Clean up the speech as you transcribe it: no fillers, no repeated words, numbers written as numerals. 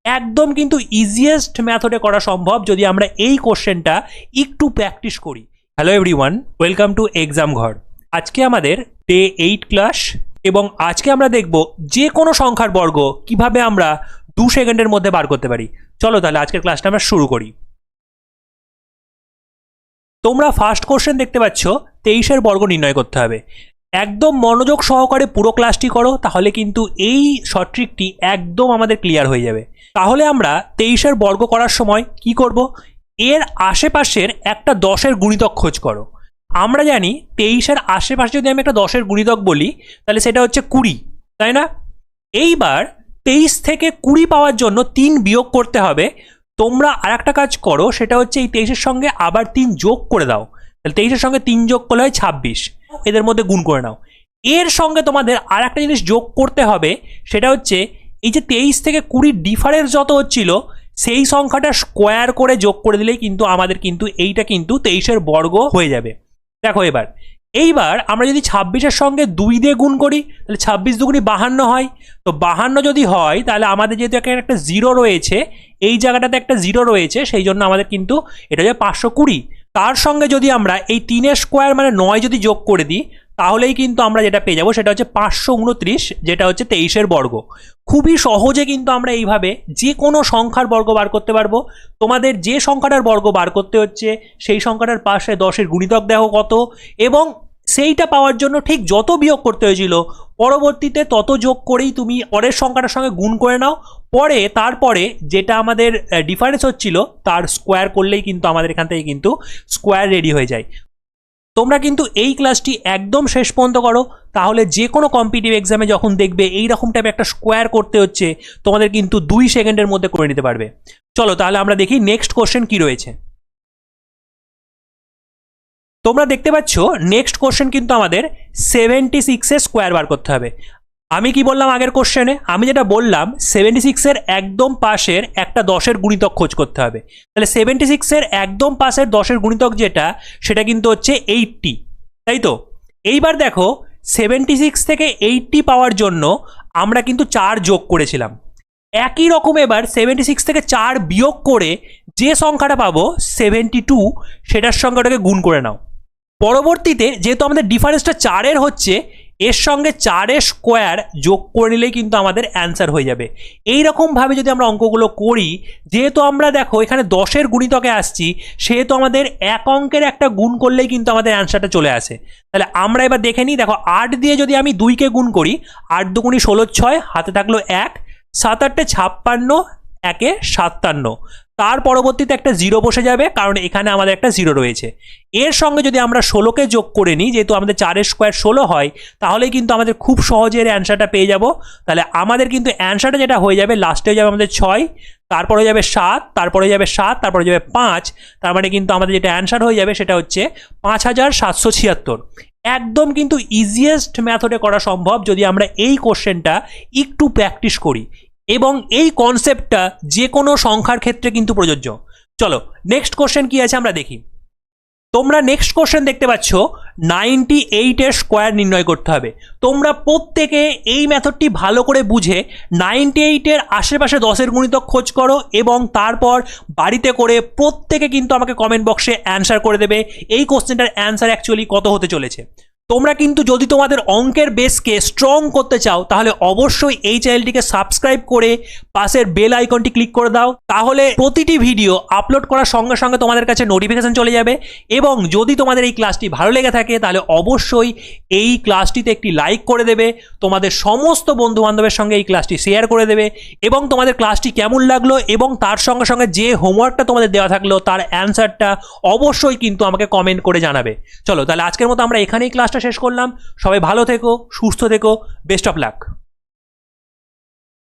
একদম কিন্তু ইজিয়েস্ট মেথডে করা সম্ভব যদি আমরা এই কোশ্চেনটা একটু প্র্যাকটিস করি। Hello everyone, welcome to exam ঘর। আজকে আমাদের ডে 8 ক্লাস এবং আজকে আমরা দেখব যে কোনো সংখ্যার বর্গ কিভাবে আমরা 2 সেকেন্ডের মধ্যে বার করতে পারি। চলো তাহলে আজকের ক্লাসটা আমরা শুরু করি। তোমরা ফার্স্ট কোশ্চেন দেখতে পাচ্ছ 23-এর বর্গ নির্ণয় করতে হবে। একদম মনোযোগ সহকারে পুরো ক্লাসটি করো, তাহলে কিন্তু এই শর্ট ট্রিকটি একদম আমাদের ক্লিয়ার হয়ে যাবে। তাহলে আমরা 23-এর বর্গ করার সময় কি করব, এর আশেপাশের একটা 10-এর গুণিতক খোঁজ করো। আমরা জানি 23-এর আশেপাশে যদি আমি একটা 10-এর গুণিতক বলি তাহলে সেটা হচ্ছে 20, তাই না? এইবার 23 থেকে 20 পাওয়ার জন্য 3 বিয়োগ করতে হবে। তোমরা আর একটা কাজ করো, সেটা হচ্ছে এই 23-এর সঙ্গে আবার 3 যোগ করে দাও। তাহলে 23-এর সঙ্গে 3 যোগ করলে হয় 26, এদের মধ্যে গুণ করে নাও। এর সঙ্গে তোমাদের আর একটা জিনিস যোগ করতে হবে, সেটা হচ্ছে এই যে 23 থেকে 20 ডিফারেন্স যত হচ্ছিল সেই সংখ্যাটা স্কোয়ার করে যোগ করে দিলেই কিন্তু আমাদের কিন্তু এইটা কিন্তু 23-এর বর্গ হয়ে যাবে। দেখো এইবার আমরা যদি 26-এর সঙ্গে 2 দিয়ে গুণ করি তাহলে 26 দুগুণি 52 হয়। তো 52 যদি হয় তাহলে আমাদের যেহেতু এখানে একটা 0 রয়েছে, এই জায়গাটাতে একটা 0 রয়েছে, সেই জন্য আমাদের কিন্তু এটা হচ্ছে 520। তার সঙ্গে যদি আমরা এই 3-এর স্কোয়ার মানে 9 যদি যোগ করে দিই তাহলেই কিন্তু আমরা যেটা পেয়ে যাবো সেটা হচ্ছে 529, যেটা হচ্ছে 23-এর বর্গ। খুবই সহজে কিন্তু আমরা এইভাবে যে কোনো সংখ্যার বর্গ বার করতে পারবো। তোমাদের যে সংখ্যাটার বর্গ বার করতে হচ্ছে সেই সংখ্যাটার পাশে 10-এর গুণিতক দেখো কত, এবং সেইটা পাওয়ার জন্য ঠিক যত বিয়োগ করতে হয়েছিল পরবর্তীতে তত যোগ করেই তুমি পরের সংখ্যাটার সঙ্গে গুণ করে নাও। তারপরে যেটা আমাদের ডিফারেন্স হচ্ছিল তার স্কোয়ার করলেই কিন্তু আমাদের এখান থেকে কিন্তু স্কোয়ার রেডি হয়ে যায়। তোমরা কিন্তু এই ক্লাসটি একদম শেষ পর্যন্ত করো, তাহলে যে কোনো কম্পিটিটিভ এক্সামে যখন দেখবে এইরকম টাইপের একটা স্কোয়ার করতে হচ্ছে তোমাদের কিন্তু 2 সেকেন্ডের মধ্যে করে নিতে পারবে। চলো তাহলে আমরা দেখি নেক্সট কোশ্চেন কি রয়েছে। তোমরা দেখতে পাচ্ছ নেক্সট কোশ্চেন কিন্তু আমাদের 76-এর স্কোয়ার বার করতে হবে। আমি কি বললাম আগের কোশ্চেনে? আমি যেটা বললাম 76-এর একদম পাশের একটা 10-এর গুণিতক খোঁজ করতে হবে। তাহলে 76-এর একদম পাশের 10-এর গুণিতক যেটা, সেটা কিন্তু হচ্ছে 80, তাই তো? এইবার দেখো 76 থেকে 80 পাওয়ার জন্য আমরা কিন্তু 4 যোগ করেছিলাম। একই রকম এবার 76 থেকে 4 বিয়োগ করে যে সংখ্যাটা পাবো 72, সেটার সঙ্গে ওটাকে গুণ করে নাও। পরবর্তীতে যেহেতু আমাদের ডিফারেন্সটা 4-এর হচ্ছে, এর সঙ্গে 4-এর স্কোয়ার যোগ করে নিলেই কিন্তু আমাদের অ্যান্সার হয়ে যাবে। এইরকমভাবে যদি আমরা অঙ্কগুলো করি, যেহেতু আমরা দেখো এখানে 10-এর গুণিতকে আসছি, সেহেতু আমাদের এক অঙ্কের একটা গুণ করলেই কিন্তু আমাদের অ্যান্সারটা চলে আসে। তাহলে আমরা এবার দেখে নিই। দেখো 8 দিয়ে যদি আমি 2-কে গুণ করি, 8 দুগুণি 16, 6 হাতে থাকলো 1, 7 8 56, 1 57। তার পরবর্তীতে একটা 0 বসে যাবে, কারণ এখানে আমাদের একটা 0 রয়েছে। এর সঙ্গে যদি আমরা 16-কে যোগ করে নিই, যেহেতু আমাদের 4-এর স্কোয়ার 16 হয়, তাহলে কিন্তু আমাদের খুব সহজে এর অ্যান্সারটা পেয়ে যাব। তাহলে আমাদের কিন্তু অ্যান্সারটা যেটা হয়ে যাবে, লাস্টে হয়ে যাবে আমাদের 6, তারপরে হয়ে যাবে 7, তারপরে হয়ে যাবে 7, তারপরে হয়ে যাবে 5। তার মানে কিন্তু আমাদের যেটা অ্যান্সার হয়ে যাবে সেটা হচ্ছে 5776। একদম কিন্তু ইজিয়েস্ট মেথডে করা সম্ভব যদি আমরা এই কোশ্চেনটা একটু প্র্যাকটিস করি, এবং এই কনসেপ্টটা যে কোনো সংখ্যার ক্ষেত্রে কিন্তু প্রযোজ্য। চলো নেক্সট কোশ্চেন কি আছে আমরা দেখি। তোমরা নেক্সট কোশ্চেন দেখতে পাচ্ছ 98-এর স্কোয়ার নির্ণয় করতে হবে। তোমরা প্রত্যেকে এই মেথডটি ভালো করে বুঝে 98-এর আশেপাশে 10-এর গুণিতক খোঁজ করো, এবং তারপর বাড়িতে করে প্রত্যেকে কিন্তু আমাকে কমেন্ট বক্সে অ্যান্সার করে দেবে এই কোশ্চেনটার অ্যান্সার অ্যাকচুয়ালি কত হতে চলেছে। তোমরা কিন্তু যদি তোমাদের অঙ্কের বেসকে স্ট্রং করতে চাও তাহলে অবশ্যই এই চ্যানেলটিকে সাবস্ক্রাইব করে পাশের বেল আইকনটি ক্লিক করে দাও, তাহলে প্রতিটি ভিডিও আপলোড করার সঙ্গে সঙ্গে তোমাদের কাছে নোটিফিকেশন চলে যাবে। এবং যদি তোমাদের এই ক্লাসটি ভালো লেগে থাকে তাহলে অবশ্যই এই ক্লাসটিতে একটি লাইক করে দেবে, তোমাদের সমস্ত বন্ধু বান্ধবের সঙ্গে এই ক্লাসটি শেয়ার করে দেবে, এবং তোমাদের ক্লাসটি কেমন লাগলো এবং তার সঙ্গে সঙ্গে যে হোমওয়ার্কটা তোমাদের দেওয়া থাকলো তার অ্যান্সারটা অবশ্যই কিন্তু আমাকে কমেন্ট করে জানাবে। চলো তাহলে আজকের মতো আমরা এখানেই ক্লাসটা শেষ করলাম। সবাই ভালো থেকো, সুস্থ থেকো, বেস্ট অফ লাক।